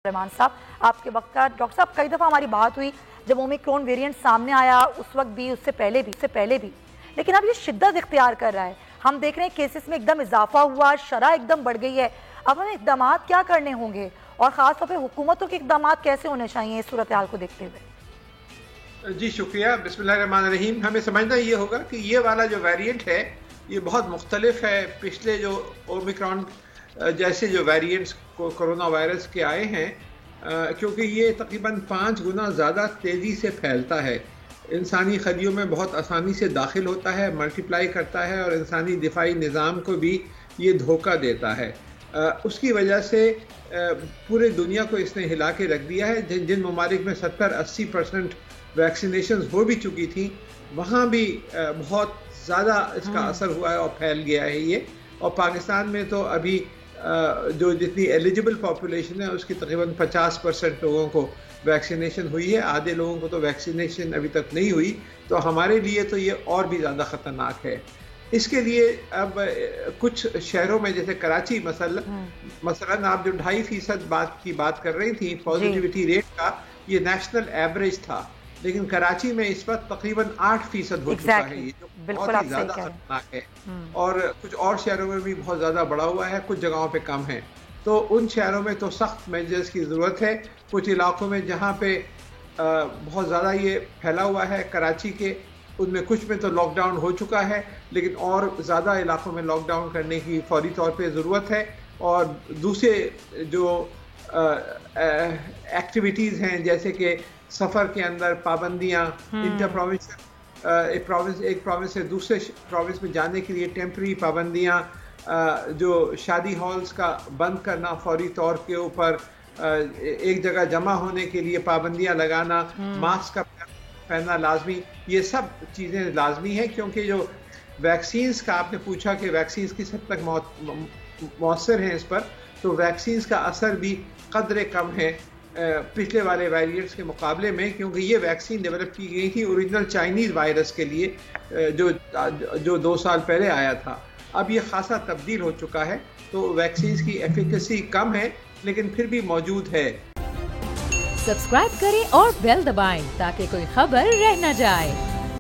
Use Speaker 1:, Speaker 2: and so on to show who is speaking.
Speaker 1: رحمان صاحب آپ کے وقت کا ڈاکٹر صاحب کئی دفعہ ہماری بات ہوئی جب اومیکرون ویریئنٹ سامنے آیا اس وقت بھی اس سے پہلے بھی لیکن اب یہ شدت اختیار کر رہا ہے. ہم دیکھ رہے ہیں کیسز میں ایک دم اضافہ ہوا, شرح ایک دم بڑھ گئی ہے. اب ہمیں اقدامات کیا کرنے ہوں گے اور خاص طور پہ حکومتوں کے اقدامات کیسے ہونے چاہیے اس صورتحال کو دیکھتے ہوئے؟
Speaker 2: جی شکریہ. بسم اللہ الرحمن الرحیم. ہمیں سمجھنا یہ ہوگا کہ یہ والا جو ویریئنٹ ہے یہ بہت مختلف ہے پچھلے جو اومیکرون جیسے جو ویریئنٹس کورونا وائرس کے آئے ہیں, کیونکہ یہ تقریباً 5 گنا زیادہ تیزی سے پھیلتا ہے, انسانی خلیوں میں بہت آسانی سے داخل ہوتا ہے, ملٹیپلائی کرتا ہے اور انسانی دفاعی نظام کو بھی یہ دھوکہ دیتا ہے. اس کی وجہ سے پورے دنیا کو اس نے ہلا کے رکھ دیا ہے. جن ممالک میں 70-80% ویکسینیشنز ہو بھی چکی تھیں وہاں بھی بہت زیادہ اس کا اثر ہوا ہے اور پھیل گیا ہے یہ. اور پاکستان میں تو ابھی جو جتنی ایلیجبل پاپولیشن ہے اس کی تقریباً 50% لوگوں کو ویکسینیشن ہوئی ہے, آدھے لوگوں کو تو ویکسینیشن ابھی تک نہیں ہوئی. تو ہمارے لیے تو یہ اور بھی زیادہ خطرناک ہے. اس کے لیے اب کچھ شہروں میں جیسے کراچی مثلا آپ جو 2.5% کی بات کر رہی تھی پازیٹیوٹی ریٹ کا, یہ نیشنل ایوریج تھا, لیکن کراچی میں اس وقت تقریباً 8% ہو چکا ہے, یہ جو بہت ہی زیادہ خطرناک ہے. اور کچھ اور شہروں میں بھی بہت زیادہ بڑا ہوا ہے, کچھ جگہوں پہ کم ہے. تو ان شہروں میں تو سخت میجرز کی ضرورت ہے. کچھ علاقوں میں جہاں پہ بہت زیادہ یہ پھیلا ہوا ہے کراچی کے, ان میں کچھ میں تو لاک ڈاؤن ہو چکا ہے, لیکن اور زیادہ علاقوں میں لاک ڈاؤن کرنے کی فوری طور پہ ضرورت ہے. اور دوسرے جو ایکٹیویٹیز ہیں جیسے کہ سفر کے اندر پابندیاں, انٹر پروونس ایک پروونس سے دوسرے پروونس میں جانے کے لیے ٹیمپرری پابندیاں, جو شادی ہالز کا بند کرنا فوری طور کے اوپر, ایک جگہ جمع ہونے کے لیے پابندیاں لگانا, ماسک کا پہننا لازمی, یہ سب چیزیں لازمی ہیں. کیونکہ جو ویکسینز کا آپ نے پوچھا کہ ویکسینز کس حد تک مؤثر ہیں اس پر, تو ویکسینز کا اثر بھی قدرے کم ہے پچھلے والے ویریئنٹس کے مقابلے میں, کیونکہ یہ ویکسین ڈیولپ کی گئی تھی اوریجنل چائنیز وائرس کے لیے جو 2 سال پہلے آیا تھا. اب یہ خاصا تبدیل ہو چکا ہے, تو ویکسینز کی ایفیکیسی کم ہے لیکن پھر بھی موجود ہے.
Speaker 3: سبسکرائب کریں اور بیل دبائیں تاکہ کوئی خبر رہ نہ جائے.